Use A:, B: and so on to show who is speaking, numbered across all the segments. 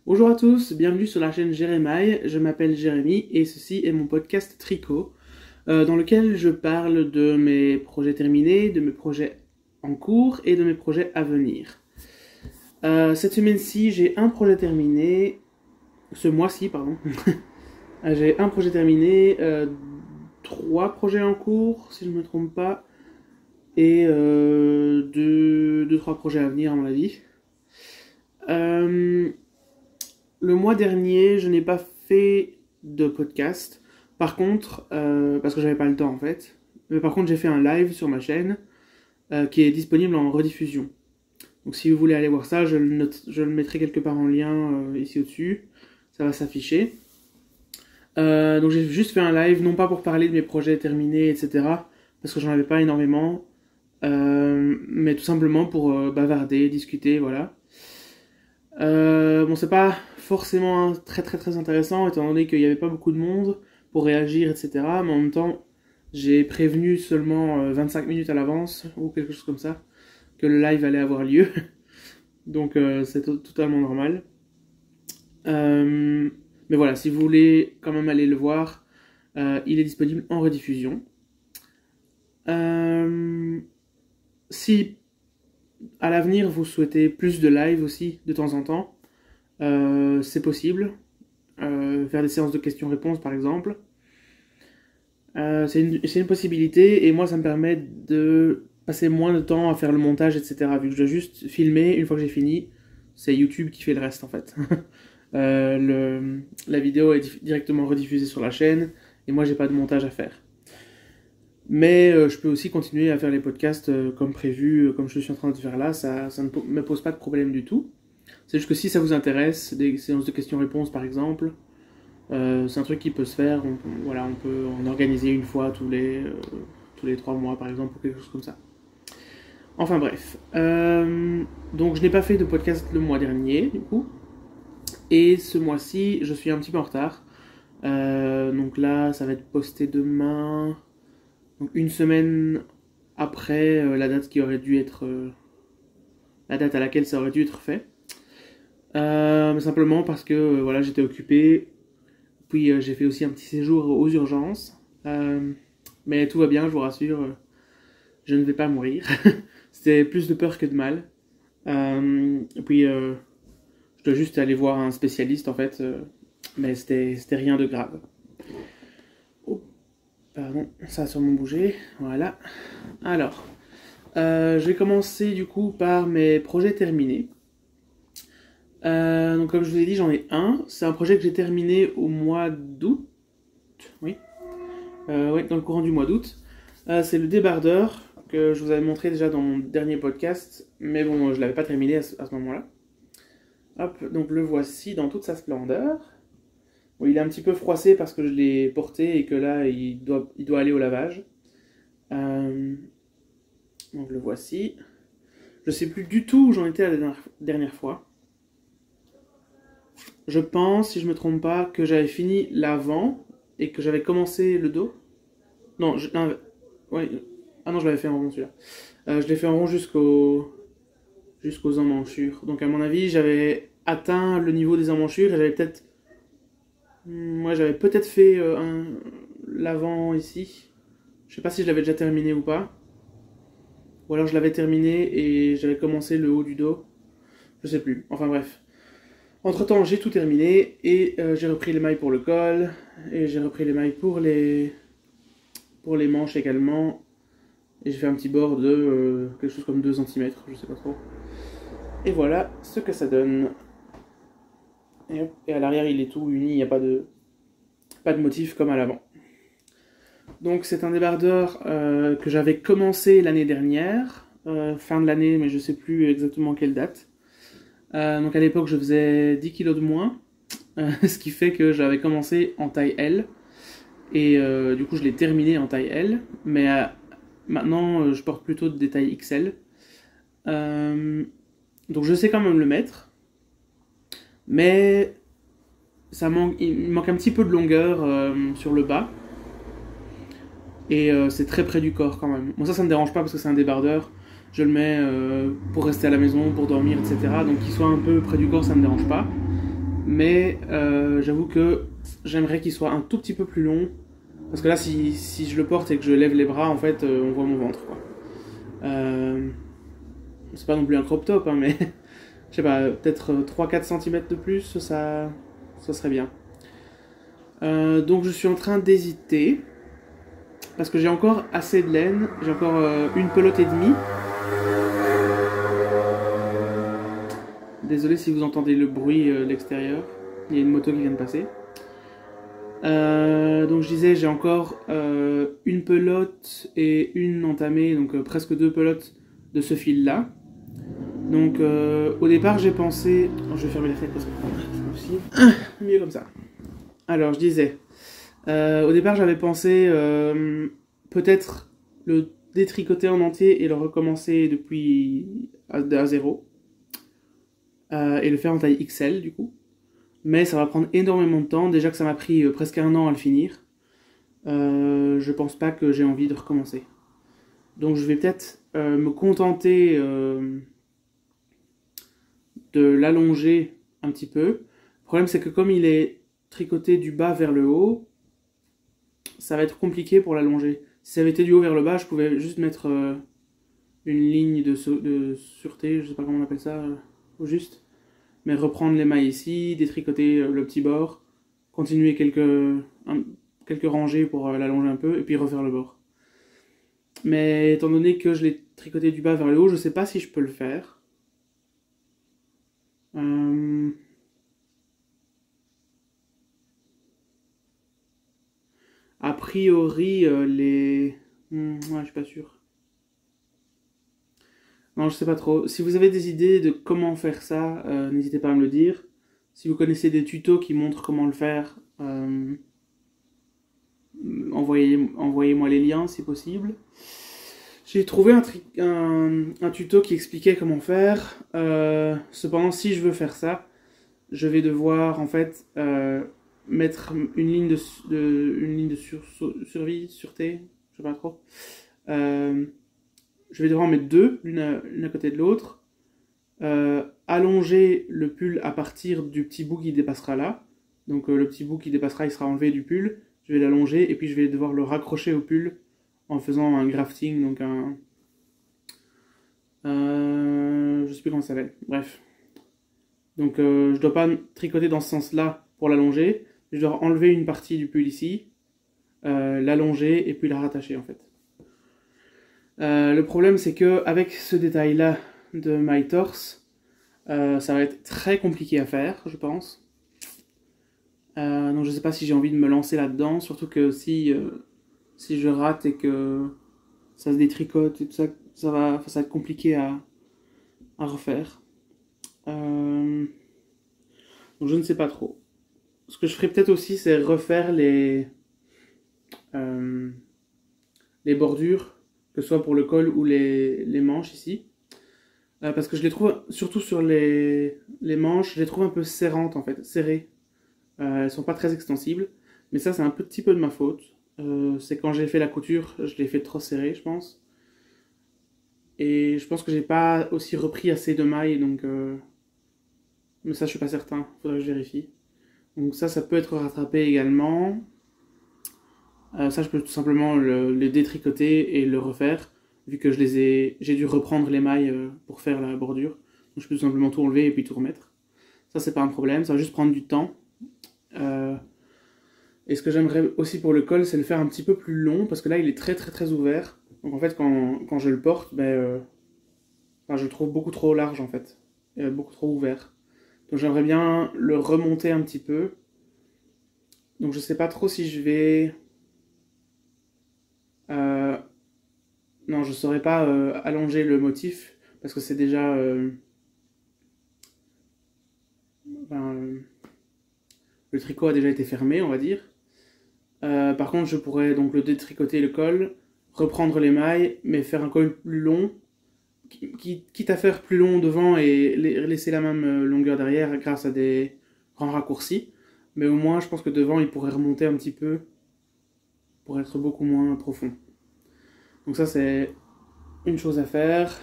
A: Bonjour à tous, bienvenue sur la chaîne Jérémaï, je m'appelle Jérémy et ceci est mon podcast Tricot, dans lequel je parle de mes projets terminés, de mes projets en cours et de mes projets à venir. Cette semaine-ci, j'ai un projet terminé, ce mois-ci, pardon, j'ai un projet terminé, 3 projets en cours, si je ne me trompe pas, et 2-3 projets à venir à mon avis. Le mois dernier, je n'ai pas fait de podcast. Par contre, parce que j'avais pas le temps en fait. Mais par contre, j'ai fait un live sur ma chaîne qui est disponible en rediffusion. Donc si vous voulez aller voir ça, je le mettrai quelque part en lien ici au-dessus. Ça va s'afficher. Donc j'ai juste fait un live, non pas pour parler de mes projets terminés, etc. Parce que j'en avais pas énormément. Mais tout simplement pour bavarder, discuter, voilà. Bon, c'est pas forcément très intéressant étant donné qu'il n'y avait pas beaucoup de monde pour réagir, etc. Mais en même temps, j'ai prévenu seulement 25 minutes à l'avance ou quelque chose comme ça que le live allait avoir lieu. Donc c'est totalement normal. Mais voilà, si vous voulez quand même aller le voir, il est disponible en rediffusion. Si à l'avenir vous souhaitez plus de live aussi de temps en temps, c'est possible. Faire des séances de questions-réponses par exemple. C'est une possibilité et moi ça me permet de passer moins de temps à faire le montage, etc. Vu que je dois juste filmer, une fois que j'ai fini, c'est YouTube qui fait le reste en fait. La vidéo est directement rediffusée sur la chaîne et moi j'ai pas de montage à faire. Mais je peux aussi continuer à faire les podcasts comme prévu, comme je suis en train de faire là, ça ne me pose pas de problème du tout. C'est juste que si ça vous intéresse, des séances de questions-réponses par exemple, c'est un truc qui peut se faire, on peut en organiser une fois tous les 3 mois par exemple, ou quelque chose comme ça. Enfin bref, donc je n'ai pas fait de podcast le mois dernier du coup, et ce mois-ci je suis un petit peu en retard, donc là ça va être posté demain... Donc une semaine après la date qui aurait dû être la date à laquelle ça aurait dû être fait. Mais simplement parce que voilà, j'étais occupé. Puis j'ai fait aussi un petit séjour aux urgences. Mais tout va bien, je vous rassure. Je ne vais pas mourir. C'était plus de peur que de mal. Et puis je dois juste aller voir un spécialiste en fait. Mais c'était rien de grave. Pardon, ça a sûrement bougé, voilà. Alors, je vais commencer du coup par mes projets terminés. Donc comme je vous ai dit, j'en ai un. C'est un projet que j'ai terminé au mois d'août. Oui. Oui, dans le courant du mois d'août. C'est le débardeur que je vous avais montré déjà dans mon dernier podcast. Mais bon, je ne l'avais pas terminé à ce moment-là. Hop, donc le voici dans toute sa splendeur. Bon, il est un petit peu froissé parce que je l'ai porté et que là, il doit aller au lavage. Donc le voici. Je sais plus du tout où j'en étais la dernière fois. Je pense, si je me trompe pas, que j'avais fini l'avant et que j'avais commencé le dos. Non, ouais. Ah non, je l'avais fait en rond celui-là. Je l'ai fait en rond jusqu'aux emmanchures. Donc à mon avis, j'avais atteint le niveau des emmanchures et j'avais peut-être fait l'avant ici. Je sais pas si je l'avais déjà terminé ou pas. Ou alors je l'avais terminé et j'avais commencé le haut du dos. Je sais plus. Enfin bref. Entre temps, j'ai tout terminé et j'ai repris les mailles pour le col. Et j'ai repris les mailles pour les manches également. Et j'ai fait un petit bord de quelque chose comme 2 cm, je sais pas trop. Et voilà ce que ça donne. Et à l'arrière, il est tout uni, il n'y a pas de motif comme à l'avant. Donc c'est un débardeur que j'avais commencé l'année dernière, fin de l'année, mais je ne sais plus exactement quelle date. Donc à l'époque, je faisais 10 kg de moins, ce qui fait que j'avais commencé en taille L. Et du coup, je l'ai terminé en taille L, mais maintenant, je porte plutôt des tailles XL. Donc je sais quand même le mettre. Mais il manque un petit peu de longueur sur le bas. Et c'est très près du corps quand même. Bon, ça me dérange pas parce que c'est un débardeur. Je le mets pour rester à la maison, pour dormir, etc. Donc qu'il soit un peu près du corps, ça me dérange pas. mais j'avoue que j'aimerais qu'il soit un tout petit peu plus long, parce que là si je le porte et que je lève les bras, en fait on voit mon ventre quoi. C'est pas non plus un crop top, hein, mais je sais pas, peut-être 3-4 cm de plus, ça serait bien. Donc je suis en train d'hésiter, parce que j'ai encore assez de laine, j'ai encore une pelote et demie. Désolé si vous entendez le bruit de l'extérieur, il y a une moto qui vient de passer. Donc je disais, j'ai encore une pelote et une entamée, donc presque deux pelotes de ce fil-là. Donc au départ j'ai pensé... Oh, je vais fermer la fenêtre parce que c'est pas possible. Mieux comme ça. Alors je disais, au départ j'avais pensé peut-être le détricoter en entier et le recommencer depuis à zéro. Et le faire en taille XL du coup. Mais ça va prendre énormément de temps, déjà que ça m'a pris presque un an à le finir. Je pense pas que j'ai envie de recommencer. Donc je vais peut-être me contenter de l'allonger un petit peu. Le problème c'est que comme il est tricoté du bas vers le haut, ça va être compliqué pour l'allonger. Si ça avait été du haut vers le bas, je pouvais juste mettre une ligne de sûreté, je sais pas comment on appelle ça, au juste. Mais reprendre les mailles ici, détricoter le petit bord, continuer quelques rangées pour l'allonger un peu, et puis refaire le bord. Mais étant donné que je l'ai tricoté du bas vers le haut, je sais pas si je peux le faire. A priori, ouais, je suis pas sûr. Non, je sais pas trop. Si vous avez des idées de comment faire ça, n'hésitez pas à me le dire. Si vous connaissez des tutos qui montrent comment le faire, envoyez-moi les liens si possible. J'ai trouvé un tuto qui expliquait comment faire. Cependant, si je veux faire ça, je vais devoir en fait mettre une ligne de survie, sûreté, je sais pas trop. Je vais devoir en mettre deux, l'une à côté de l'autre. Allonger le pull à partir du petit bout qui dépassera là. Donc le petit bout qui dépassera, il sera enlevé du pull. Je vais l'allonger et puis je vais devoir le raccrocher au pull en faisant un grafting, donc je sais plus comment ça s'appelle. Bref. Donc je dois pas tricoter dans ce sens-là pour l'allonger. Je dois enlever une partie du pull ici, l'allonger et puis la rattacher en fait. Le problème c'est que avec ce détail-là de my torse, ça va être très compliqué à faire, je pense. Donc je sais pas si j'ai envie de me lancer là-dedans, surtout que si je rate et que ça se détricote et tout ça, ça va être compliqué à refaire. Donc je ne sais pas trop. Ce que je ferais peut-être aussi, c'est refaire les bordures, que ce soit pour le col ou les manches ici. Parce que je les trouve, surtout sur les manches, je les trouve un peu serrantes en fait, serrées. Elles sont pas très extensibles, mais ça c'est un petit peu de ma faute. C'est quand j'ai fait la couture, je l'ai fait trop serré, je pense. Et je pense que j'ai pas aussi repris assez de mailles, donc... Mais ça je suis pas certain, faudrait que je vérifie. Donc ça peut être rattrapé également. Ça je peux tout simplement le détricoter et le refaire, vu que j'ai dû reprendre les mailles pour faire la bordure. Donc je peux tout simplement tout enlever et puis tout remettre. Ça c'est pas un problème, ça va juste prendre du temps. Et ce que j'aimerais aussi pour le col, c'est le faire un petit peu plus long, parce que là il est très très très ouvert. Donc en fait quand je le porte, je le trouve beaucoup trop large en fait, beaucoup trop ouvert. Donc j'aimerais bien le remonter un petit peu. Donc je sais pas trop si je vais... Non, je saurais pas allonger le motif, parce que c'est déjà... le tricot a déjà été fermé, on va dire. Par contre, je pourrais donc le détricoter le col, reprendre les mailles, mais faire un col plus long, quitte à faire plus long devant et laisser la même longueur derrière grâce à des grands raccourcis. Mais au moins, je pense que devant, il pourrait remonter un petit peu pour être beaucoup moins profond. Donc ça, c'est une chose à faire.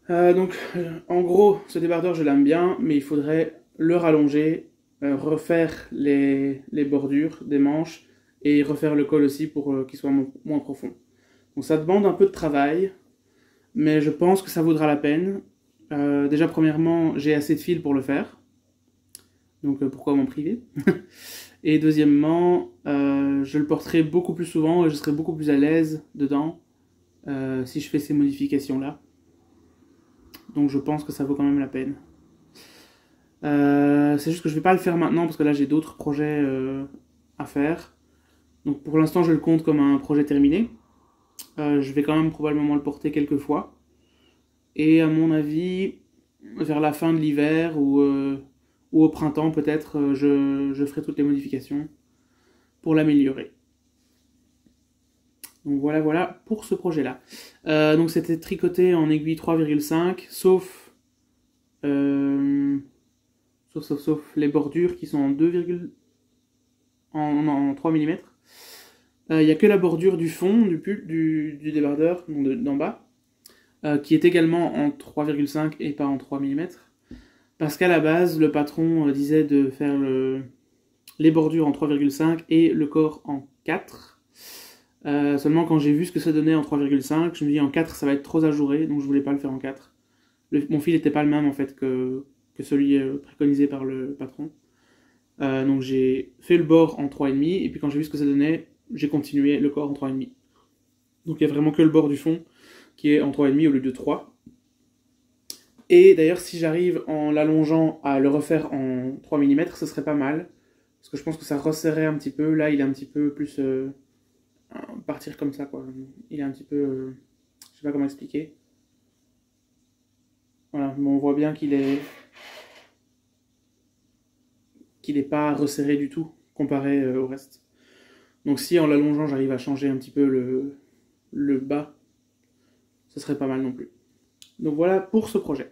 A: En gros, ce débardeur, je l'aime bien, mais il faudrait le rallonger, refaire les bordures des manches et refaire le col aussi pour qu'il soit moins profond. Donc ça demande un peu de travail, mais je pense que ça vaudra la peine. Déjà, premièrement, j'ai assez de fil pour le faire, donc pourquoi m'en priver? Et deuxièmement, je le porterai beaucoup plus souvent et je serai beaucoup plus à l'aise dedans si je fais ces modifications-là. Donc je pense que ça vaut quand même la peine. C'est juste que je vais pas le faire maintenant parce que là j'ai d'autres projets à faire. Donc pour l'instant je le compte comme un projet terminé. Je vais quand même probablement le porter quelques fois. Et à mon avis, vers la fin de l'hiver ou au printemps peut-être, je ferai toutes les modifications pour l'améliorer. Donc voilà pour ce projet-là. Donc c'était tricoté en aiguille 3,5, sauf les bordures qui sont en 2, en 3 mm. Il n'y a que la bordure du fond du débardeur, d'en bas, qui est également en 3,5 et pas en 3 mm. Parce qu'à la base, le patron disait de faire les bordures en 3,5 et le corps en 4. Seulement quand j'ai vu ce que ça donnait en 3,5, je me dis en 4 ça va être trop ajouré, donc je voulais pas le faire en 4. Mon fil n'était pas le même en fait que celui préconisé par le patron. Donc j'ai fait le bord en 3,5 et puis quand j'ai vu ce que ça donnait, j'ai continué le corps en 3,5. Donc il n'y a vraiment que le bord du fond qui est en 3,5 au lieu de 3. Et d'ailleurs si j'arrive en l'allongeant à le refaire en 3 mm, ce serait pas mal. Parce que je pense que ça resserrait un petit peu. Là il est un petit peu plus... partir comme ça quoi. Il est un petit peu... je sais pas comment expliquer. Voilà, mais on voit bien qu'il est pas resserré du tout comparé au reste. Donc si en l'allongeant j'arrive à changer un petit peu le bas, ce serait pas mal non plus. Donc voilà pour ce projet.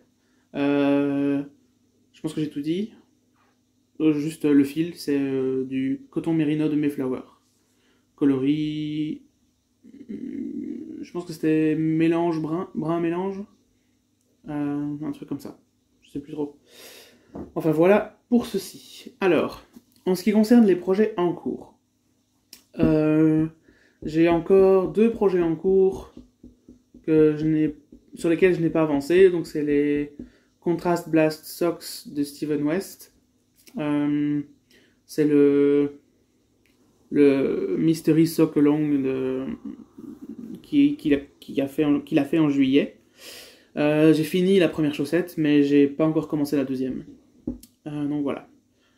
A: Je pense que j'ai tout dit. Juste le fil, c'est du coton mérino de Mayflower. Coloris... je pense que c'était mélange brun mélange. Un truc comme ça. Je sais plus trop. Enfin voilà pour ceci. Alors, en ce qui concerne les projets en cours, j'ai encore 2 projets en cours sur lesquels je n'ai pas avancé. Donc c'est les Contrast Blast Socks de Steven West. C'est le Mystery Sock Along qu'il a fait en juillet. J'ai fini la première chaussette, mais j'ai pas encore commencé la deuxième. Donc voilà.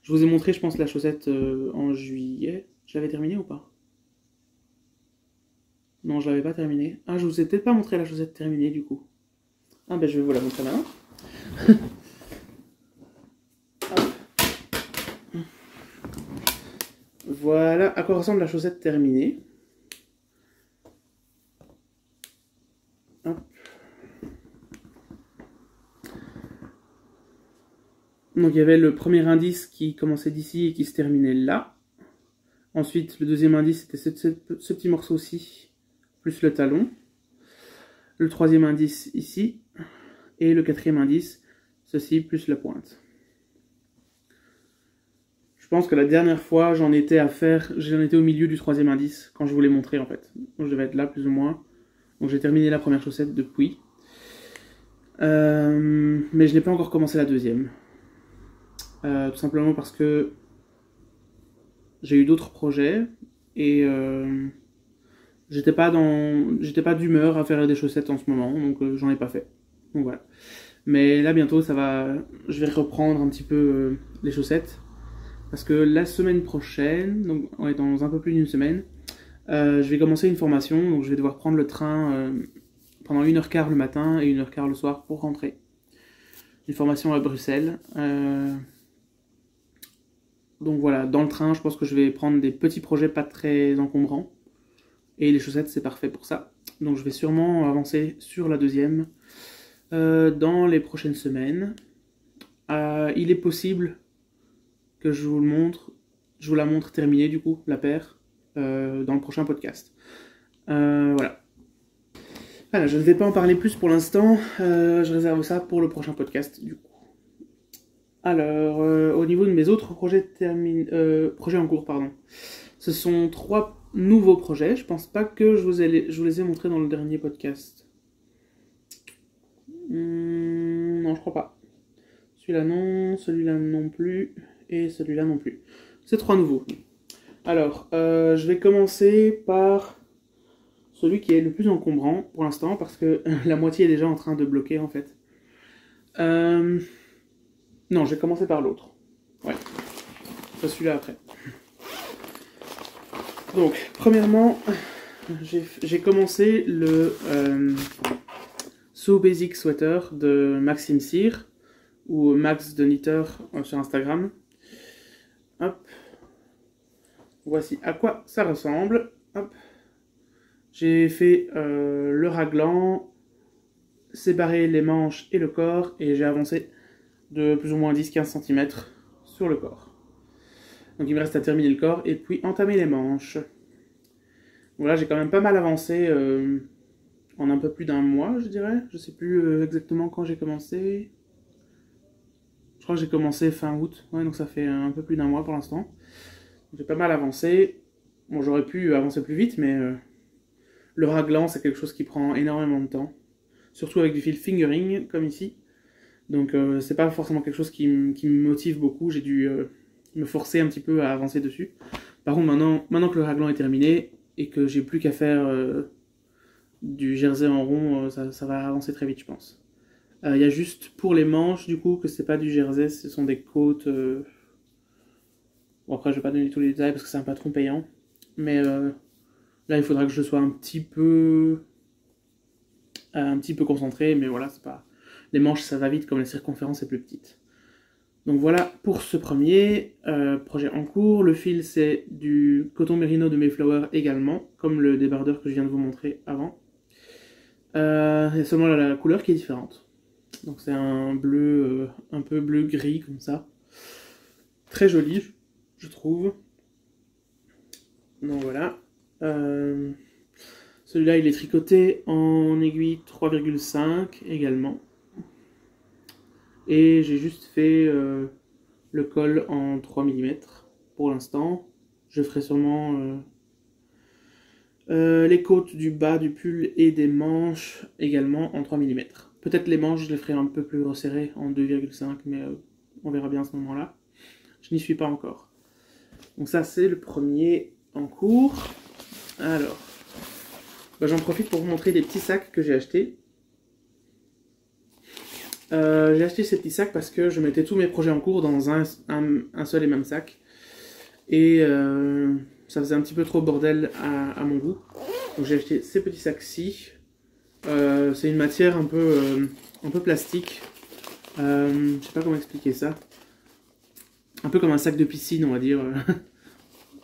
A: Je vous ai montré, je pense, la chaussette en juillet. Je l'avais terminée ou pas? Non, je l'avais pas terminée. Ah, je vous ai peut-être pas montré la chaussette terminée du coup. Ah, ben je vais vous la montrer maintenant. Voilà à quoi ressemble la chaussette terminée. Hop. Donc il y avait le premier indice qui commençait d'ici et qui se terminait là. Ensuite, le deuxième indice, c'était ce petit morceau-ci, plus le talon. Le troisième indice, ici. Et le quatrième indice, ceci, plus la pointe. Je pense que la dernière fois, j'en étais au milieu du troisième indice, quand je vous l'ai montré, en fait. Donc je devais être là, plus ou moins. Donc j'ai terminé la première chaussette depuis. Mais je n'ai pas encore commencé la deuxième. Tout simplement parce que j'ai eu d'autres projets et j'étais pas d'humeur à faire des chaussettes en ce moment, donc j'en ai pas fait. Donc voilà. Mais là bientôt je vais reprendre un petit peu les chaussettes parce que la semaine prochaine, donc on est dans un peu plus d'une semaine, je vais commencer une formation, donc je vais devoir prendre le train pendant 1h15 le matin et 1h15 le soir pour rentrer. Une formation à Bruxelles. Donc voilà, dans le train, je pense que je vais prendre des petits projets pas très encombrants. Et les chaussettes, c'est parfait pour ça. Donc je vais sûrement avancer sur la deuxième dans les prochaines semaines. Il est possible que je vous la montre terminée du coup, la paire, dans le prochain podcast. Voilà. Voilà, je ne vais pas en parler plus pour l'instant, je réserve ça pour le prochain podcast du coup. Alors, au niveau de mes autres projets, projets en cours, pardon. Ce sont 3 nouveaux projets, je pense pas que je vous les ai montrés dans le dernier podcast. Non, je crois pas. Celui-là non, celui-là non plus, et celui-là non plus. C'est 3 nouveaux. Alors, je vais commencer par celui qui est le plus encombrant pour l'instant, parce que la moitié est déjà en train de bloquer en fait. Non, je vais commencer par l'autre. Ouais. Pas celui-là après. Donc, premièrement, j'ai commencé le So Basic Sweater de Maxime Cyr, ou Max de Knitter sur Instagram. Hop. Voici à quoi ça ressemble. Hop. J'ai fait le raglan, séparé les manches et le corps, et j'ai avancé de plus ou moins 10-15 cm sur le corps. Donc il me reste à terminer le corps et puis entamer les manches. Voilà, j'ai quand même pas mal avancé en un peu plus d'un mois, je dirais. Je sais plus exactement quand j'ai commencé. Je crois que j'ai commencé fin août, ouais, donc ça fait un peu plus d'un mois pour l'instant. J'ai pas mal avancé. Bon, j'aurais pu avancer plus vite, mais le raglan, c'est quelque chose qui prend énormément de temps. Surtout avec du fil fingering, comme ici. Donc c'est pas forcément quelque chose qui me motive beaucoup. J'ai dû me forcer un petit peu à avancer dessus. Par contre, maintenant que le raglan est terminé et que j'ai plus qu'à faire du jersey en rond, ça va avancer très vite, je pense. Il y a juste pour les manches, du coup, que c'est pas du jersey, ce sont des côtes. Bon, après, je vais pas donner tous les détails parce que c'est un patron payant. Mais là, il faudra que je sois un petit peu concentré. Mais voilà, c'est pas. Les manches, ça va vite, comme la circonférence est plus petite. Donc voilà pour ce premier projet en cours. Le fil, c'est du coton merino de Mayflower également, comme le débardeur que je viens de vous montrer avant. Il y a seulement la couleur qui est différente. Donc c'est un bleu, un peu bleu-gris comme ça. Très joli, je trouve. Donc voilà. Celui-là, il est tricoté en aiguille 3,5 également. Et j'ai juste fait le col en 3 mm pour l'instant. Je ferai sûrement les côtes du bas du pull et des manches également en 3 mm. Peut-être les manches, je les ferai un peu plus resserrées en 2,5, mais on verra bien à ce moment-là. Je n'y suis pas encore. Donc ça, c'est le premier en cours. Alors, j'en profite pour vous montrer des petits sacs que j'ai achetés. J'ai acheté ces petits sacs parce que je mettais tous mes projets en cours dans un seul et même sac. Et ça faisait un petit peu trop bordel à mon goût. Donc j'ai acheté ces petits sacs-ci. C'est une matière un peu plastique. Je sais pas comment expliquer ça. Un peu comme un sac de piscine, on va dire.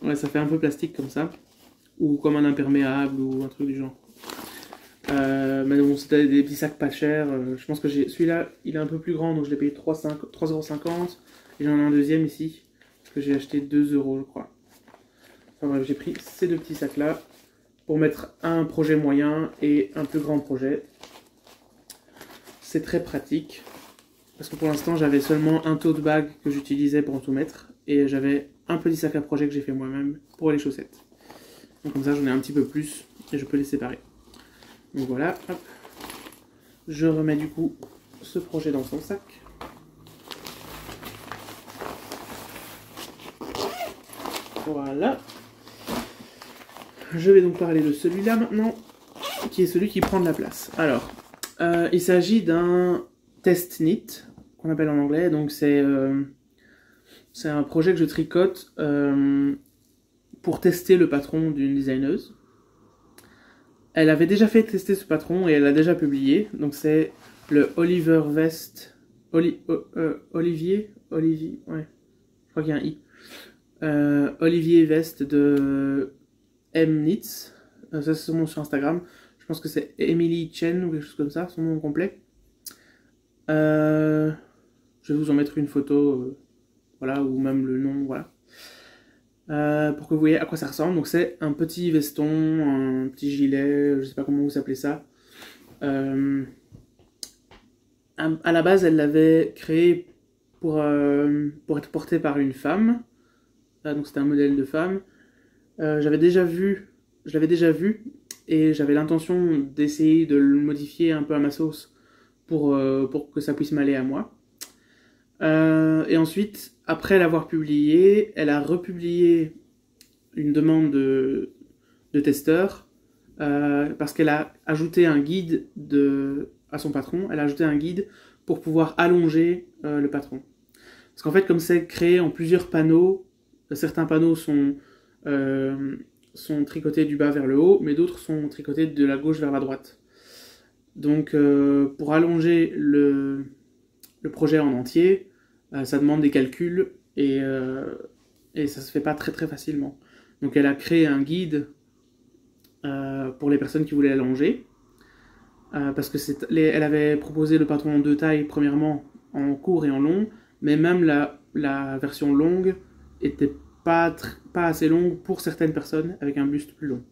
A: Ouais, ça fait un peu plastique comme ça. Ou comme un imperméable ou un truc du genre. Mais bon, c'était des petits sacs pas chers. Je pense que celui-là, il est un peu plus grand, donc je l'ai payé 3,50 €. Et j'en ai un deuxième ici, que j'ai acheté 2 €, je crois. Enfin bref, j'ai pris ces deux petits sacs-là pour mettre un projet moyen et un plus grand projet. C'est très pratique. Parce que pour l'instant, j'avais seulement un tote bag que j'utilisais pour tout mettre. Et j'avais un petit sac à projet que j'ai fait moi-même pour les chaussettes. Donc comme ça, j'en ai un petit peu plus et je peux les séparer. Donc voilà, hop. Je remets du coup ce projet dans son sac. Voilà. Je vais donc parler de celui-là maintenant, qui est celui qui prend de la place. Alors, il s'agit d'un test knit, qu'on appelle en anglais. Donc c'est un projet que je tricote pour tester le patron d'une designeuse. Elle avait déjà fait tester ce patron et elle l'a déjà publié. Donc c'est le Oliver Vest. Olivier, ouais. Je crois qu'il y a un i. Olivier Vest de M Knits. Ça c'est son nom sur Instagram. Je pense que c'est Emily Chen ou quelque chose comme ça, son nom complet. Je vais vous en mettre une photo, voilà, ou même le nom, voilà. Pour que vous voyez à quoi ça ressemble. Donc c'est un petit veston, un petit gilet, je sais pas comment vous appelez ça, À la base, elle l'avait créé pour être porté par une femme. Donc c'était un modèle de femme. Je l'avais déjà vu, et j'avais l'intention d'essayer de le modifier un peu à ma sauce pour que ça puisse m'aller à moi. Et ensuite, après l'avoir publié, elle a republié une demande de testeur parce qu'elle a ajouté un guide à son patron. Elle a ajouté un guide pour pouvoir allonger le patron. Parce qu'en fait, comme c'est créé en plusieurs panneaux, certains panneaux sont tricotés du bas vers le haut, mais d'autres sont tricotés de la gauche vers la droite. Donc, pour allonger le projet en entier, ça demande des calculs et ça se fait pas très très facilement. Donc, elle a créé un guide pour les personnes qui voulaient allonger. Parce que elle avait proposé le patron en 2 tailles, premièrement en court et en long, mais même la version longue était pas assez longue pour certaines personnes avec un buste plus long.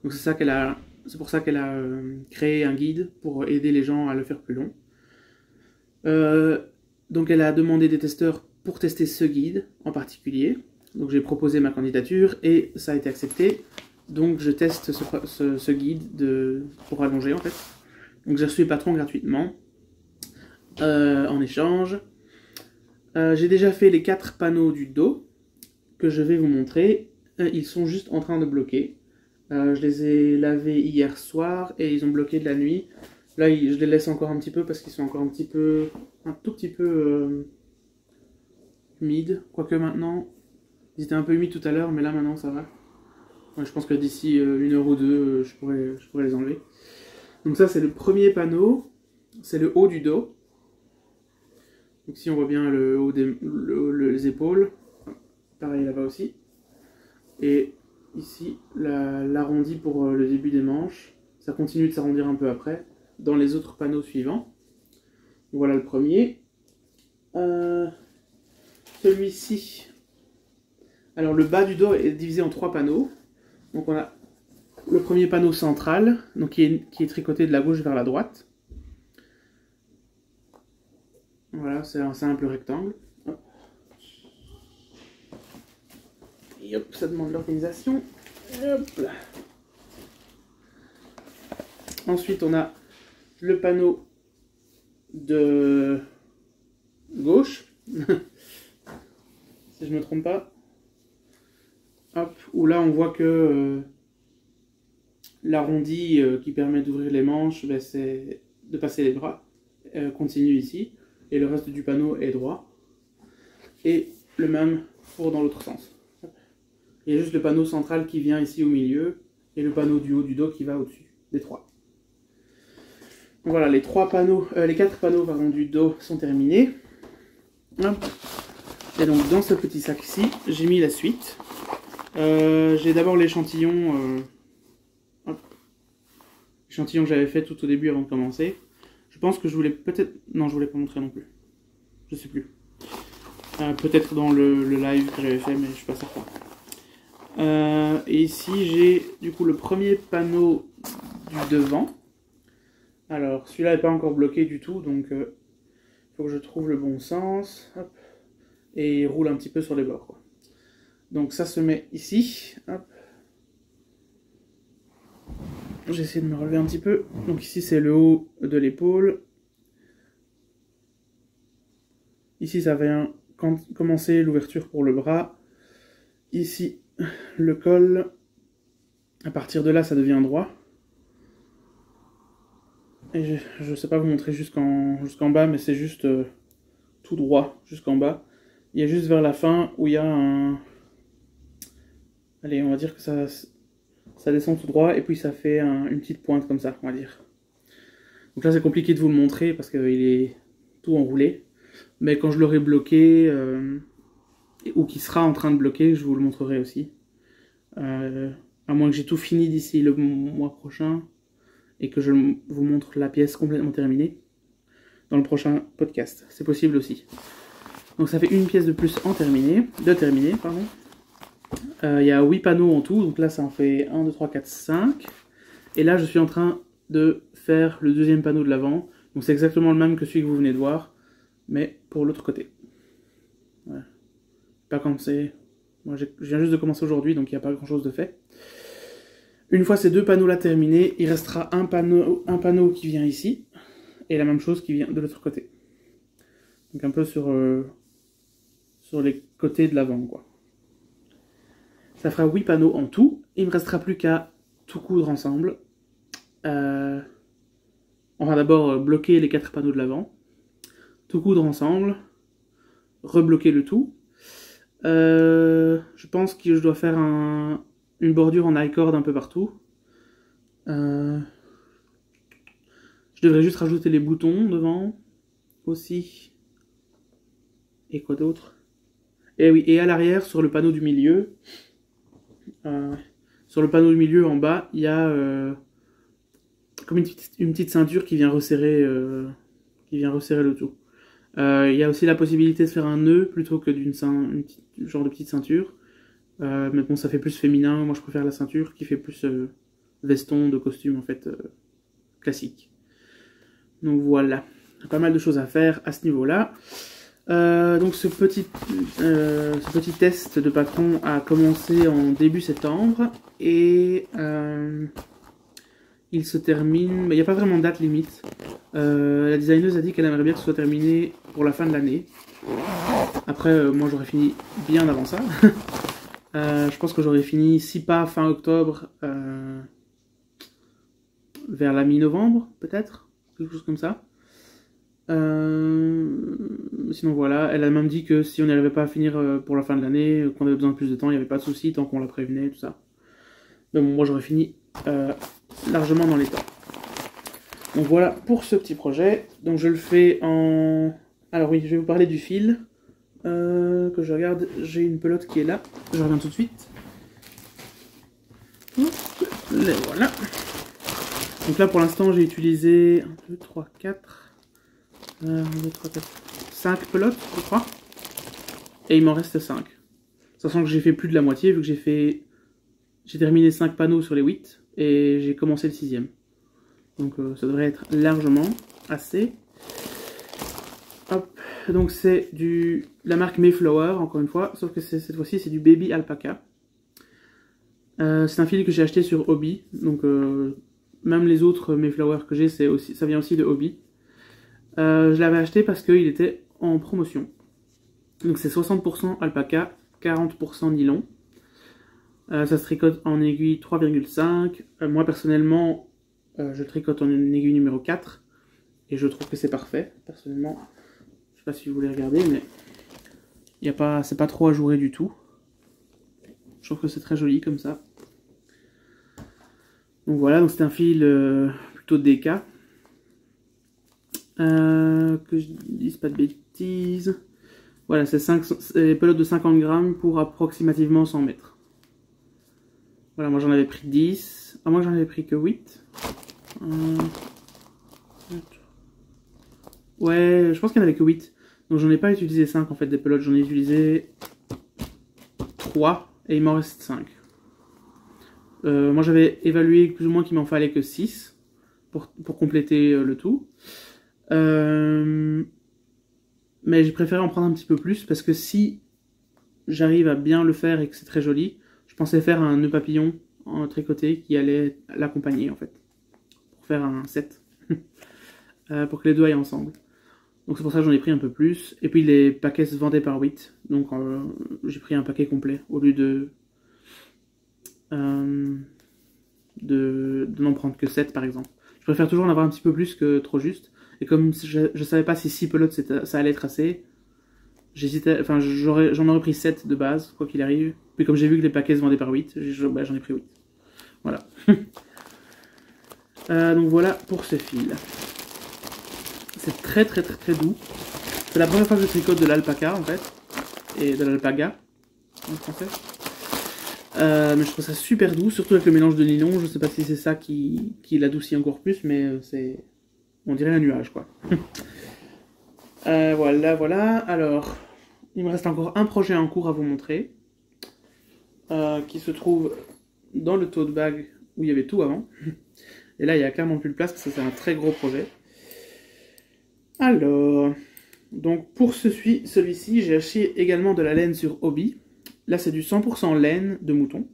A: Donc c'est pour ça qu'elle a créé un guide pour aider les gens à le faire plus long. Donc elle a demandé des testeurs pour tester ce guide en particulier. Donc j'ai proposé ma candidature et ça a été accepté. Donc je teste ce guide pour allonger en fait. Donc j'ai reçu le patron gratuitement en échange. J'ai déjà fait les 4 panneaux du dos que je vais vous montrer. Ils sont juste en train de bloquer. Je les ai lavés hier soir et ils ont bloqué de la nuit. Là, je les laisse encore un petit peu parce qu'ils sont encore un tout petit peu humides. Quoique maintenant, ils étaient un peu humides tout à l'heure, mais là maintenant ça va. Ouais, je pense que d'ici 1 heure ou 2, je pourrais les enlever. Donc ça, c'est le premier panneau. C'est le haut du dos. Donc ici, on voit bien le haut les épaules. Pareil là-bas aussi. Et ici, l'arrondi pour le début des manches. Ça continue de s'arrondir un peu après, dans les autres panneaux suivants. Voilà le premier. Celui-ci. Alors le bas du dos est divisé en 3 panneaux. Donc on a le premier panneau central, donc qui est tricoté de la gauche vers la droite. Voilà, c'est un simple rectangle. Hop. Et hop, ça demande l'organisation. Ensuite, on a le panneau de gauche, si je ne me trompe pas. Hop, où là on voit que l'arrondi qui permet d'ouvrir les manches, ben, c'est de passer les bras, continue ici, et le reste du panneau est droit. Et le même pour dans l'autre sens. Il y a juste le panneau central qui vient ici au milieu, et le panneau du haut du dos qui va au-dessus, des 3. Donc voilà, les 4 panneaux du dos sont terminés. Hop. Et donc dans ce petit sac-ci, j'ai mis la suite. J'ai d'abord l'échantillon que j'avais fait tout au début avant de commencer. Je pense que je voulais peut-être... Non, je voulais pas montrer non plus. Je sais plus. Peut-être dans le live que j'avais fait, mais je suis pas certain. Et ici, j'ai du coup le premier panneau du devant. Alors, celui-là n'est pas encore bloqué du tout, donc il faut que je trouve le bon sens. Hop. Et il roule un petit peu sur les bords, quoi. Donc ça se met ici. Hop. J'essaie de me relever un petit peu. Donc ici c'est le haut de l'épaule. Ici ça vient commencer l'ouverture pour le bras. Ici le col. À partir de là ça devient droit. Et je ne sais pas vous montrer jusqu'en bas, mais c'est juste tout droit jusqu'en bas. Il y a juste vers la fin où il y a un... Allez, on va dire que ça descend tout droit et puis ça fait une petite pointe comme ça, on va dire. Donc là c'est compliqué de vous le montrer parce qu'il est tout enroulé. Mais quand je l'aurai bloqué, ou qu'il sera en train de bloquer, je vous le montrerai aussi. À moins que j'ai tout fini d'ici le mois prochain et que je vous montre la pièce complètement terminée dans le prochain podcast. C'est possible aussi. Donc ça fait une pièce de plus terminée. Il y a 8 panneaux en tout, donc là ça en fait 1, 2, 3, 4, 5. Et là je suis en train de faire le deuxième panneau de l'avant. Donc c'est exactement le même que celui que vous venez de voir, mais pour l'autre côté. Voilà. Pas commencé. Moi je viens juste de commencer aujourd'hui, donc il n'y a pas grand chose de fait. Une fois ces deux panneaux là terminés, il restera un panneau qui vient ici, et la même chose qui vient de l'autre côté. Donc un peu sur les côtés de l'avant, quoi. Ça fera 8 panneaux en tout. Il me restera plus qu'à tout coudre ensemble. On va d'abord bloquer les 4 panneaux de l'avant, tout coudre ensemble, rebloquer le tout. Je pense que je dois faire une bordure en I-cord un peu partout. Je devrais juste rajouter les boutons devant aussi. Et quoi d'autre? Et oui, et à l'arrière, sur le panneau du milieu, en bas, il y a comme une petite ceinture qui vient resserrer le tout. Il y a aussi la possibilité de faire un nœud plutôt que genre de petite ceinture. Mais bon, ça fait plus féminin. Moi, je préfère la ceinture qui fait plus veston de costume, en fait, classique. Donc voilà, pas mal de choses à faire à ce niveau-là. Donc ce petit test de patron a commencé en début septembre et il se termine, mais il n'y a pas vraiment de date limite. La designeuse a dit qu'elle aimerait bien que ce soit terminé pour la fin de l'année. Après, moi j'aurais fini bien avant ça. Je pense que j'aurais fini, si pas fin octobre, vers la mi-novembre peut-être, quelque chose comme ça. Sinon voilà, elle a même dit que si on n'arrivait pas à finir pour la fin de l'année, qu'on avait besoin de plus de temps, il n'y avait pas de souci tant qu'on la prévenait, tout ça. Mais bon, moi j'aurais fini largement dans les temps. Donc voilà pour ce petit projet. Donc je le fais en... Alors oui, je vais vous parler du fil. Que je regarde, j'ai une pelote qui est là. Je reviens tout de suite. Les voilà. Donc là pour l'instant j'ai utilisé 1, 2, 3, 4... 5 pelotes, je crois. Et il m'en reste 5. Sachant que j'ai fait plus de la moitié, vu que j'ai terminé 5 panneaux sur les 8, et j'ai commencé le 6ème. Donc ça devrait être largement assez. Hop, donc c'est la marque Mayflower, encore une fois, sauf que cette fois-ci c'est du Baby Alpaca. C'est un fil que j'ai acheté sur Hobby, donc même les autres Mayflower que j'ai, ça vient aussi de Hobby. Je l'avais acheté parce qu'il était en promotion. Donc c'est 60% alpaca, 40% nylon. Ça se tricote en aiguille 3,5. Moi personnellement, je tricote en aiguille numéro 4. Et je trouve que c'est parfait, personnellement. Je sais pas si vous voulez regarder, mais c'est pas trop ajouré du tout. Je trouve que c'est très joli comme ça. Donc voilà, donc c'est un fil plutôt DK. Que je dise pas de bêtises. Voilà, c'est les pelotes de 50 grammes pour approximativement 100 mètres. Voilà, moi j'en avais pris 10. Ah, moi j'en avais pris que 8. Ouais, je pense qu'il n'y en avait que 8. Donc j'en ai pas utilisé 5 en fait des pelotes. J'en ai utilisé 3 et il m'en reste 5. Moi j'avais évalué plus ou moins qu'il m'en fallait que 6 pour compléter le tout. Mais j'ai préféré en prendre un petit peu plus parce que si j'arrive à bien le faire et que c'est très joli, je pensais faire un nœud papillon en tricoté qui allait l'accompagner en fait, pour faire un set, pour que les deux aillent ensemble. Donc c'est pour ça que j'en ai pris un peu plus. Et puis les paquets se vendaient par 8, donc j'ai pris un paquet complet au lieu de n'en prendre que 7 par exemple. Je préfère toujours en avoir un petit peu plus que trop juste. Et comme je savais pas si 6 pelotes ça allait être assez, j'hésitais, enfin j'en aurais pris 7 de base, quoi qu'il arrive. Puis comme j'ai vu que les paquets se vendaient par 8, j'en ai pris 8. Voilà. Donc voilà pour ce fil. C'est très très très très doux. C'est la première fois que je tricote de l'alpaca en fait. Et de l'alpaga en français. Mais je trouve ça super doux, surtout avec le mélange de nylon. Je sais pas si c'est ça qui l'adoucit encore plus, mais c'est... On dirait un nuage, quoi. Voilà. Alors, il me reste encore un projet en cours à vous montrer. Qui se trouve dans le tote bag où il y avait tout avant. Et là, il n'y a clairement plus de place parce que c'est un très gros projet. Alors, donc pour celui-ci, j'ai acheté également de la laine sur Hobby. Là, c'est du 100% laine de mouton.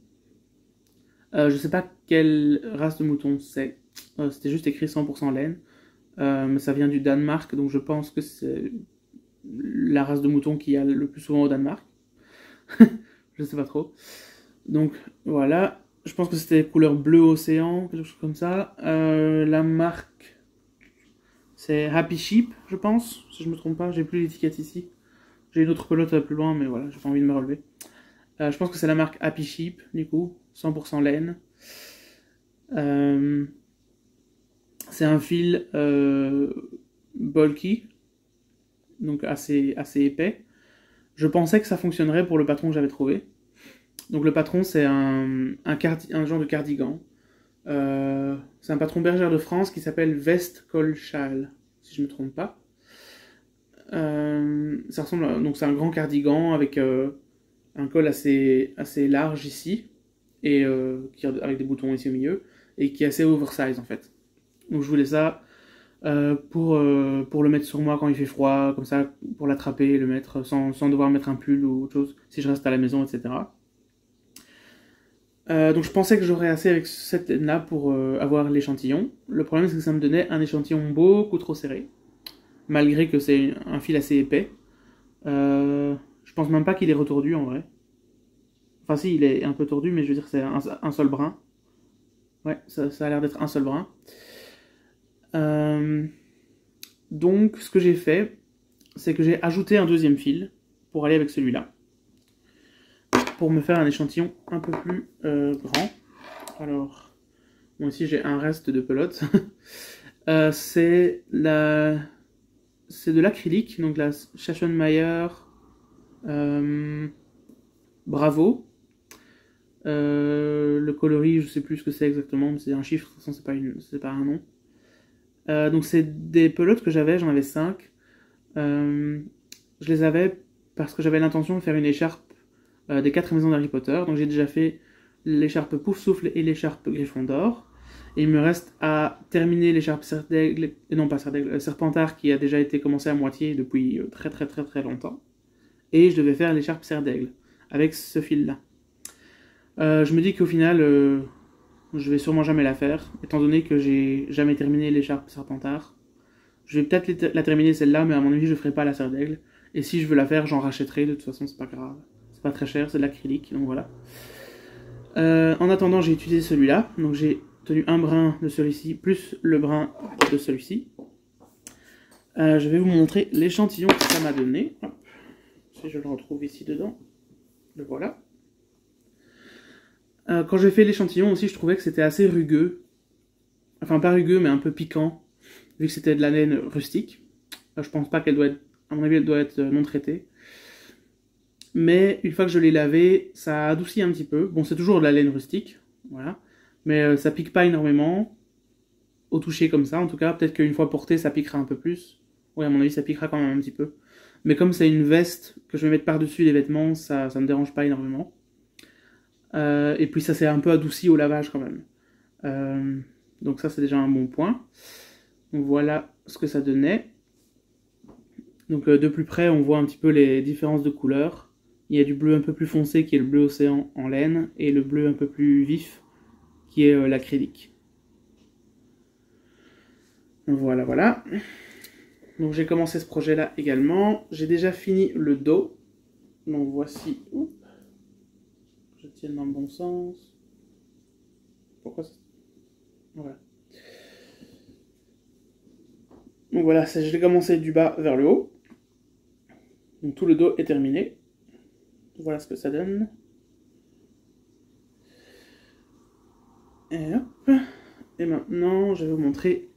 A: Je sais pas quelle race de mouton c'est. C'était juste écrit 100% laine. Mais ça vient du Danemark, donc je pense que c'est la race de mouton qu'il y a le plus souvent au Danemark. Je sais pas trop. Donc voilà. Je pense que c'était couleur bleu océan, quelque chose comme ça. La marque, c'est Happy Sheep, je pense, si je me trompe pas. J'ai plus l'étiquette ici. J'ai une autre pelote plus loin, mais voilà, j'ai pas envie de me relever. Je pense que c'est la marque Happy Sheep, du coup, 100% laine. C'est un fil bulky, donc assez épais. Je pensais que ça fonctionnerait pour le patron que j'avais trouvé. Donc le patron, c'est un genre de cardigan. C'est un patron bergère de France qui s'appelle Vest Col Châle, si je ne me trompe pas. Ça ressemble donc c'est un grand cardigan avec un col assez large ici et avec des boutons ici au milieu et qui est assez oversize en fait. Donc je voulais ça pour le mettre sur moi quand il fait froid, comme ça pour l'attraper, le mettre sans devoir mettre un pull ou autre chose si je reste à la maison, etc. Donc je pensais que j'aurais assez avec cette laine là pour avoir l'échantillon. Le problème c'est que ça me donnait un échantillon beaucoup trop serré, malgré que c'est un fil assez épais. Je pense même pas qu'il est retordu en vrai. Enfin si, il est un peu tordu, mais je veux dire c'est un seul brin. Ouais, ça a l'air d'être un seul brin. Donc ce que j'ai fait, c'est que j'ai ajouté un deuxième fil pour aller avec celui-là. Pour me faire un échantillon un peu plus grand. Alors, moi ici j'ai un reste de pelote. C'est de l'acrylique, donc la Schachtenmeier Bravo. Le coloris, je sais plus ce que c'est exactement, mais c'est un chiffre, de toute façon c'est pas un nom. Donc c'est des pelotes que j'en avais 5. Je les avais parce que j'avais l'intention de faire une écharpe des 4 maisons d'Harry Potter. Donc j'ai déjà fait l'écharpe Poufsouffle et l'écharpe Gryffondor. Et il me reste à terminer l'écharpe Serpentard qui a déjà été commencée à moitié depuis très longtemps. Et je devais faire l'écharpe Serdaigle avec ce fil-là. Je me dis qu'au final, je vais sûrement jamais la faire, étant donné que j'ai jamais terminé l'écharpe Serpentard. Je vais peut-être la terminer celle-là, mais à mon avis, je ferai pas la Serdaigle. Et si je veux la faire, j'en rachèterai, de toute façon, c'est pas grave. C'est pas très cher, c'est de l'acrylique, donc voilà. En attendant, j'ai utilisé celui-là, donc j'ai tenu un brin de celui-ci, plus le brin de celui-ci. Je vais vous montrer l'échantillon que ça m'a donné. Hop. Si je le retrouve ici dedans, le voilà. Quand j'ai fait l'échantillon aussi, je trouvais que c'était assez rugueux. Enfin, pas rugueux, mais un peu piquant, vu que c'était de la laine rustique. Je pense pas qu'elle doit être... À mon avis, elle doit être non traitée. Mais une fois que je l'ai lavé, ça adoucit un petit peu. Bon, c'est toujours de la laine rustique, voilà. Mais ça pique pas énormément. Au toucher comme ça, en tout cas. Peut-être qu'une fois porté, ça piquera un peu plus. Oui, à mon avis, ça piquera quand même un petit peu. Mais comme c'est une veste que je vais mettre par-dessus les vêtements, ça me dérange pas énormément. Et puis ça s'est un peu adouci au lavage quand même. Donc ça, c'est déjà un bon point. Donc voilà ce que ça donnait. Donc de plus près, on voit un petit peu les différences de couleurs. Il y a du bleu un peu plus foncé qui est le bleu océan en laine, et le bleu un peu plus vif qui est l'acrylique. Voilà, voilà. Donc j'ai commencé ce projet-là également. J'ai déjà fini le dos. Donc voici... Oups. Je tiens dans le bon sens. Pourquoi ça... Voilà. Donc voilà, je l'ai commencé du bas vers le haut. Donc tout le dos est terminé. Voilà ce que ça donne. Et hop. Et maintenant, je vais vous montrer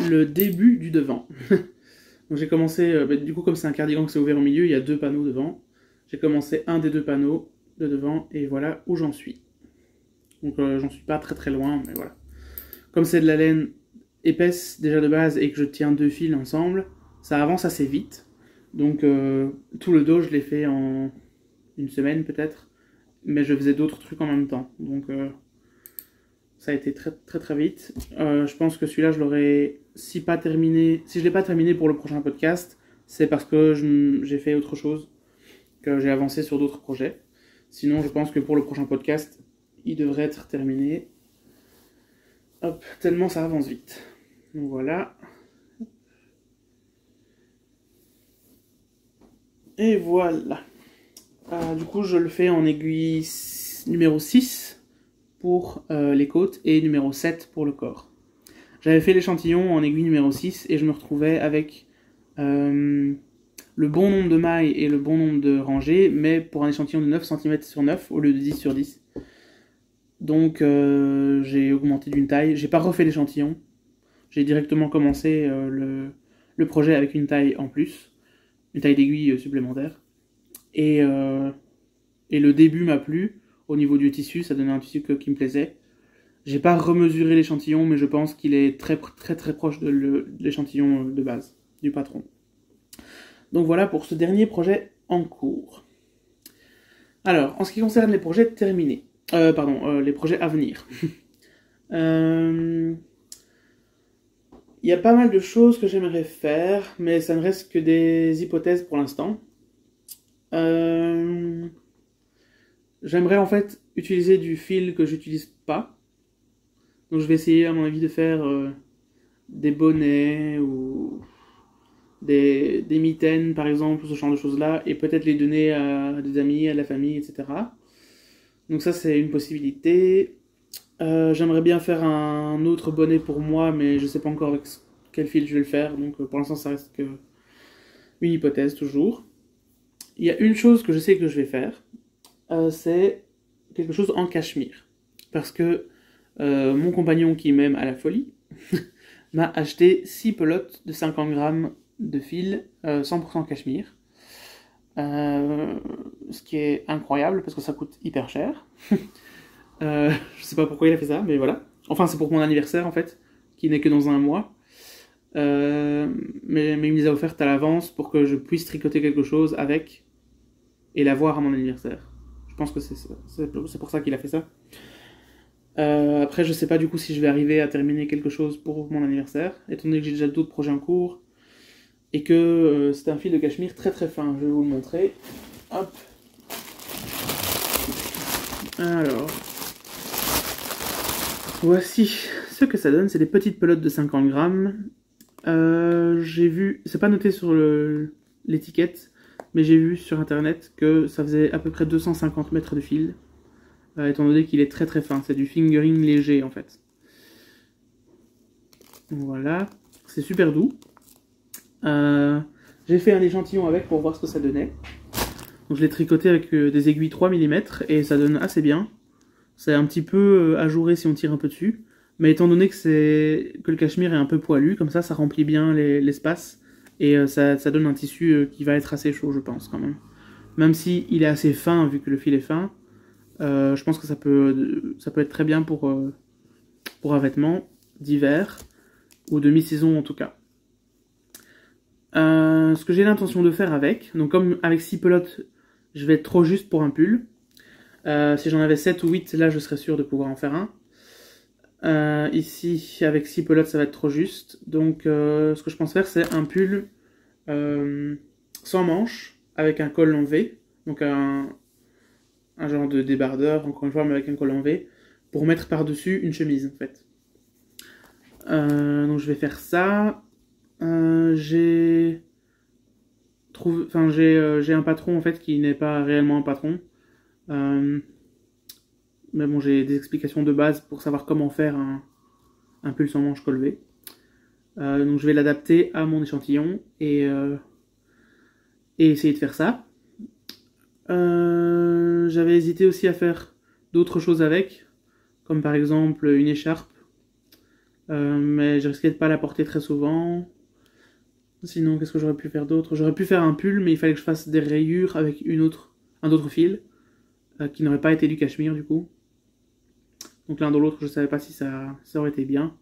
A: le début du devant. Donc j'ai commencé, du coup comme c'est un cardigan que c'est ouvert au milieu, il y a 2 panneaux devant. J'ai commencé un des 2 panneaux de devant et voilà où j'en suis. Donc j'en suis pas très loin, mais voilà. Comme c'est de la laine épaisse déjà de base et que je tiens 2 fils ensemble, ça avance assez vite. Donc tout le dos je l'ai fait en une semaine peut-être, mais je faisais d'autres trucs en même temps. Donc Ça a été très très très vite. Je pense que celui-là, je l'aurais, si je l'ai pas terminé pour le prochain podcast, c'est parce que j'ai fait autre chose, que j'ai avancé sur d'autres projets. Sinon, je pense que pour le prochain podcast, il devrait être terminé. Hop, tellement ça avance vite. Donc voilà. Et voilà. Du coup, je le fais en aiguille numéro 6 pour les côtes et numéro 7 pour le corps. J'avais fait l'échantillon en aiguille numéro 6 et je me retrouvais avec le bon nombre de mailles et le bon nombre de rangées, mais pour un échantillon de 9 cm sur 9 au lieu de 10 sur 10. Donc j'ai augmenté d'une taille. J'ai pas refait l'échantillon. J'ai directement commencé le projet avec une taille en plus, une taille d'aiguille supplémentaire. Et le début m'a plu. Au niveau du tissu, ça donnait un tissu qui me plaisait. J'ai pas remesuré l'échantillon, mais je pense qu'il est très très très proche de l'échantillon de base, du patron. Donc voilà pour ce dernier projet en cours. Alors, en ce qui concerne les projets terminés, les projets à venir. Il y a pas mal de choses que j'aimerais faire, mais ça ne reste que des hypothèses pour l'instant. J'aimerais en fait utiliser du fil que j'utilise pas. Donc je vais essayer à mon avis de faire des bonnets ou des mitaines par exemple, ce genre de choses là, et peut-être les donner à des amis, à la famille, etc. Donc ça c'est une possibilité. J'aimerais bien faire un autre bonnet pour moi, mais je sais pas encore avec quel fil je vais le faire, donc pour l'instant ça reste que une hypothèse toujours. Il y a une chose que je sais que je vais faire, c'est quelque chose en cachemire. Parce que mon compagnon qui m'aime à la folie m'a acheté 6 pelotes de 50 grammes de fil 100% cachemire. Ce qui est incroyable parce que ça coûte hyper cher. Je sais pas pourquoi il a fait ça, mais voilà. Enfin, c'est pour mon anniversaire en fait, qui n'est que dans un mois. Mais il me les a offertes à l'avance pour que je puisse tricoter quelque chose avec et l'avoir à mon anniversaire. Je pense que c'est pour ça qu'il a fait ça. Après, je sais pas du coup si je vais arriver à terminer quelque chose pour mon anniversaire, étant donné que j'ai déjà d'autres projets en cours et que c'est un fil de cachemire très très fin. Je vais vous le montrer. Hop. Alors, voici ce que ça donne. C'est des petites pelotes de 50 grammes. J'ai vu, c'est pas noté sur l'étiquette, mais j'ai vu sur internet que ça faisait à peu près 250 mètres de fil, étant donné qu'il est très très fin. C'est du fingering léger en fait. Voilà, c'est super doux. J'ai fait un échantillon avec pour voir ce que ça donnait. Donc je l'ai tricoté avec des aiguilles 3 mm et ça donne assez bien. C'est un petit peu ajouré si on tire un peu dessus. Mais étant donné que le cachemire est un peu poilu, comme ça remplit bien l'espace. Et ça donne un tissu qui va être assez chaud, je pense, quand même. Même si il est assez fin, vu que le fil est fin, je pense que ça peut être très bien pour un vêtement d'hiver, ou de mi-saison en tout cas. Ce que j'ai l'intention de faire avec, donc comme avec 6 pelotes, je vais être trop juste pour un pull. Si j'en avais 7 ou 8, là je serais sûr de pouvoir en faire un. Ici, avec 6 pelotes, ça va être trop juste. Donc, ce que je pense faire, c'est un pull sans manches, avec un col en V. Donc, un genre de débardeur, encore une fois, mais avec un col en V, pour mettre par-dessus une chemise, en fait. Donc, je vais faire ça. J'ai un patron, en fait, qui n'est pas réellement un patron. Mais bon, j'ai des explications de base pour savoir comment faire un pull sans manche col V. Donc je vais l'adapter à mon échantillon et essayer de faire ça. J'avais hésité aussi à faire d'autres choses avec, comme par exemple une écharpe, mais je risquais de pas la porter très souvent. Sinon, qu'est-ce que j'aurais pu faire d'autre? J'aurais pu faire un pull, mais il fallait que je fasse des rayures avec un autre fil, qui n'aurait pas été du cachemire du coup. Donc l'un dans l'autre, je savais pas si ça aurait été bien.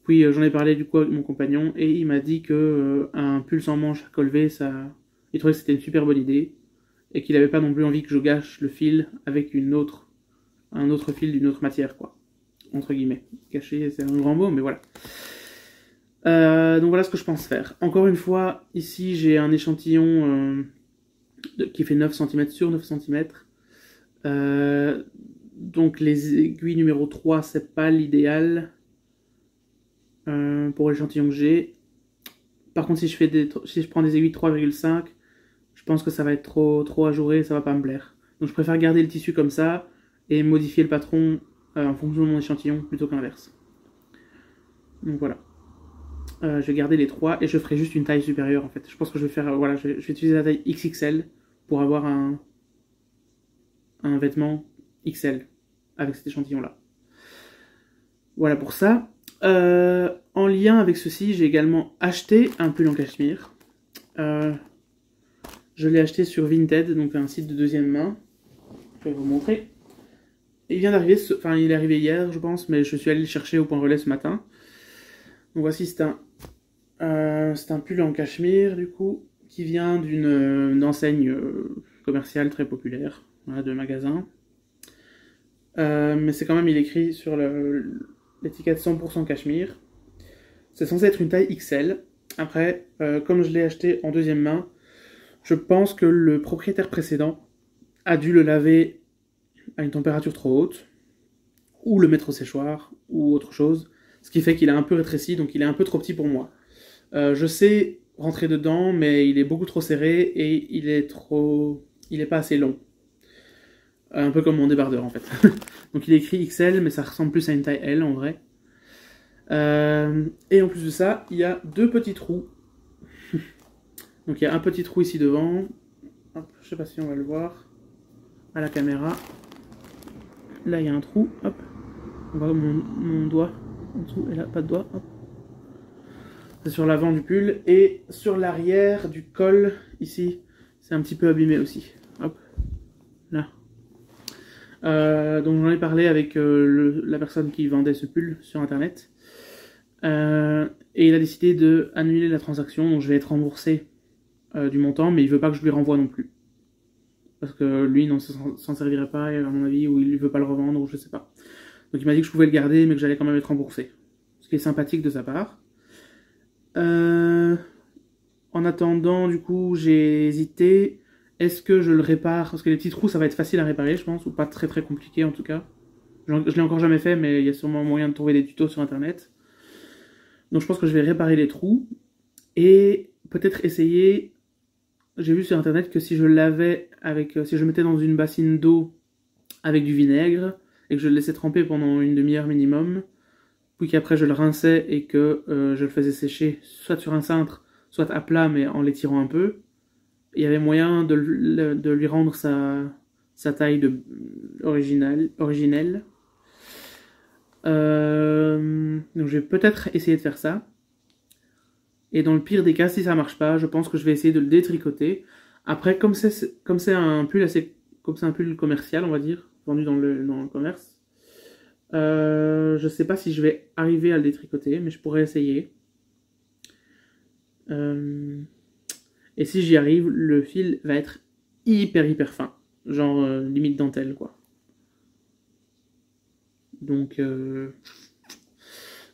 A: Puis j'en ai parlé du coup avec mon compagnon et il m'a dit que un pull sans manche à col V, il trouvait que c'était une super bonne idée et qu'il avait pas non plus envie que je gâche le fil avec un autre fil d'une autre matière quoi. entre guillemets. Caché, c'est un grand mot, mais voilà. Donc voilà ce que je pense faire. Encore une fois, ici j'ai un échantillon qui fait 9 cm sur 9 cm. Donc les aiguilles numéro 3, c'est pas l'idéal pour l'échantillon que j'ai. Par contre, si je prends des aiguilles 3,5, je pense que ça va être trop ajouré et ça va pas me plaire. Donc je préfère garder le tissu comme ça et modifier le patron en fonction de mon échantillon plutôt qu'inverse. Donc voilà. Je vais garder les 3 et je ferai juste une taille supérieure en fait. Je pense que je vais faire, voilà, je vais utiliser la taille XXL pour avoir un vêtement XL avec cet échantillon là. Voilà pour ça. En lien avec ceci, j'ai également acheté un pull en cachemire. Je l'ai acheté sur Vinted, donc un site de deuxième main. Je vais vous montrer. Il vient d'arriver, enfin il est arrivé hier je pense, mais je suis allé le chercher au point relais ce matin. Donc voici, c'est un pull en cachemire du coup, qui vient d'une enseigne commerciale très populaire, voilà, de magasin. Mais c'est quand même, il est écrit sur l'étiquette 100% cachemire. C'est censé être une taille XL. Après, comme je l'ai acheté en deuxième main, je pense que le propriétaire précédent a dû le laver à une température trop haute, ou le mettre au séchoir, ou autre chose, ce qui fait qu'il a un peu rétréci, donc il est un peu trop petit pour moi. Je sais rentrer dedans, mais il est beaucoup trop serré, et il est pas assez long. Un peu comme mon débardeur en fait. Donc il est écrit XL, mais ça ressemble plus à une taille L en vrai. Et en plus de ça, il y a 2 petits trous. Donc il y a un petit trou ici devant. Hop, je sais pas si on va le voir à la caméra. Là il y a un trou. Hop. On voit mon doigt en dessous. Et là, pas de doigt. Hop. C'est sur l'avant du pull. Et sur l'arrière du col, ici, c'est un petit peu abîmé aussi. Hop. Là. Donc j'en ai parlé avec la personne qui vendait ce pull sur internet. Et il a décidé d'annuler la transaction, donc je vais être remboursé du montant, mais il veut pas que je lui renvoie non plus. Parce que lui, non, s'en servirait pas, à mon avis, ou il veut pas le revendre, ou je sais pas. Donc il m'a dit que je pouvais le garder, mais que j'allais quand même être remboursé. Ce qui est sympathique de sa part. En attendant, du coup, j'ai hésité. Est-ce que je le répare? Parce que les petits trous, ça va être facile à réparer, je pense, ou pas très très compliqué en tout cas. Je l'ai encore jamais fait, mais il y a sûrement moyen de trouver des tutos sur internet. Donc je pense que je vais réparer les trous. Et peut-être essayer... J'ai vu sur internet que si je lavais si je mettais dans une bassine d'eau avec du vinaigre, et que je le laissais tremper pendant une demi-heure minimum, puis qu'après je le rinçais et que je le faisais sécher soit sur un cintre, soit à plat, mais en l'étirant un peu, il y avait moyen de lui rendre sa taille originelle. Donc je vais peut-être essayer de faire ça. Et dans le pire des cas, si ça marche pas, je pense que je vais essayer de le détricoter. Après, comme c'est un pull commercial, on va dire, vendu dans le commerce, je sais pas si je vais arriver à le détricoter, mais je pourrais essayer. Et si j'y arrive, le fil va être hyper fin. Genre limite dentelle, quoi. Donc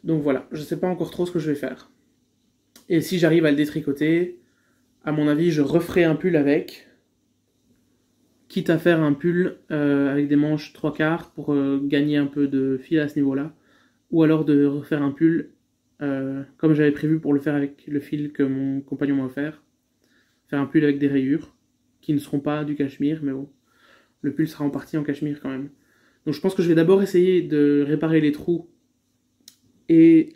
A: voilà, je sais pas encore trop ce que je vais faire. Et si j'arrive à le détricoter, à mon avis, je referai un pull avec. Quitte à faire un pull avec des manches 3/4 pour gagner un peu de fil à ce niveau-là. Ou alors de refaire un pull comme j'avais prévu pour le faire avec le fil que mon compagnon m'a offert. Faire un pull avec des rayures, qui ne seront pas du cachemire, mais bon. Le pull sera en partie en cachemire quand même. Donc je pense que je vais d'abord essayer de réparer les trous et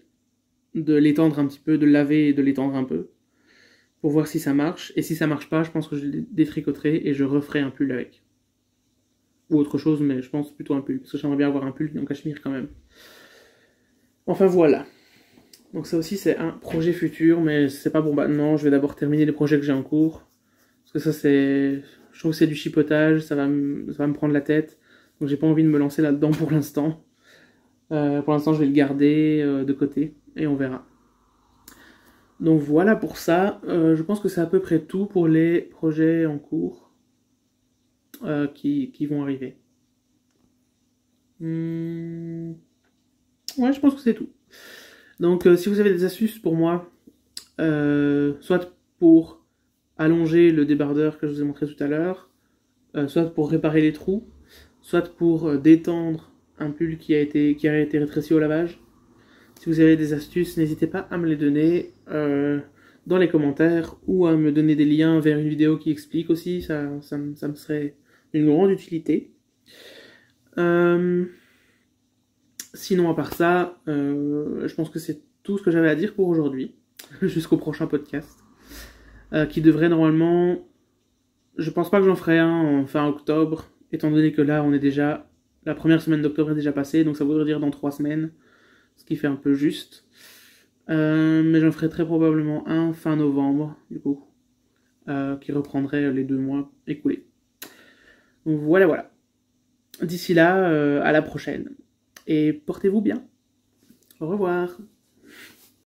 A: de l'étendre un petit peu, de le laver et de l'étendre un peu, pour voir si ça marche. Et si ça marche pas, je pense que je le détricoterai et je referai un pull avec. Ou autre chose, mais je pense plutôt un pull, parce que j'aimerais bien avoir un pull en cachemire quand même. Enfin voilà. Donc ça aussi c'est un projet futur, mais c'est pas pour maintenant. Je vais d'abord terminer les projets que j'ai en cours. Parce que ça c'est... Je trouve que c'est du chipotage, ça va me prendre la tête. Donc j'ai pas envie de me lancer là-dedans pour l'instant. Pour l'instant je vais le garder de côté, et on verra. Donc voilà pour ça. Je pense que c'est à peu près tout pour les projets en cours qui vont arriver. Ouais, je pense que c'est tout. Donc, si vous avez des astuces pour moi, soit pour allonger le débardeur que je vous ai montré tout à l'heure, soit pour réparer les trous, soit pour détendre un pull qui a été rétréci au lavage. Si vous avez des astuces, n'hésitez pas à me les donner dans les commentaires ou à me donner des liens vers une vidéo qui explique aussi, ça me serait une grande utilité. Sinon, à part ça, je pense que c'est tout ce que j'avais à dire pour aujourd'hui, jusqu'au prochain podcast, qui devrait normalement... Je pense pas que j'en ferai un en fin octobre, étant donné que là, on est déjà... La première semaine d'octobre est déjà passée, donc ça voudrait dire dans 3 semaines, ce qui fait un peu juste. Mais j'en ferai très probablement un fin novembre, du coup, qui reprendrait les 2 mois écoulés. Donc voilà. D'ici là, à la prochaine. Et portez-vous bien. Au revoir.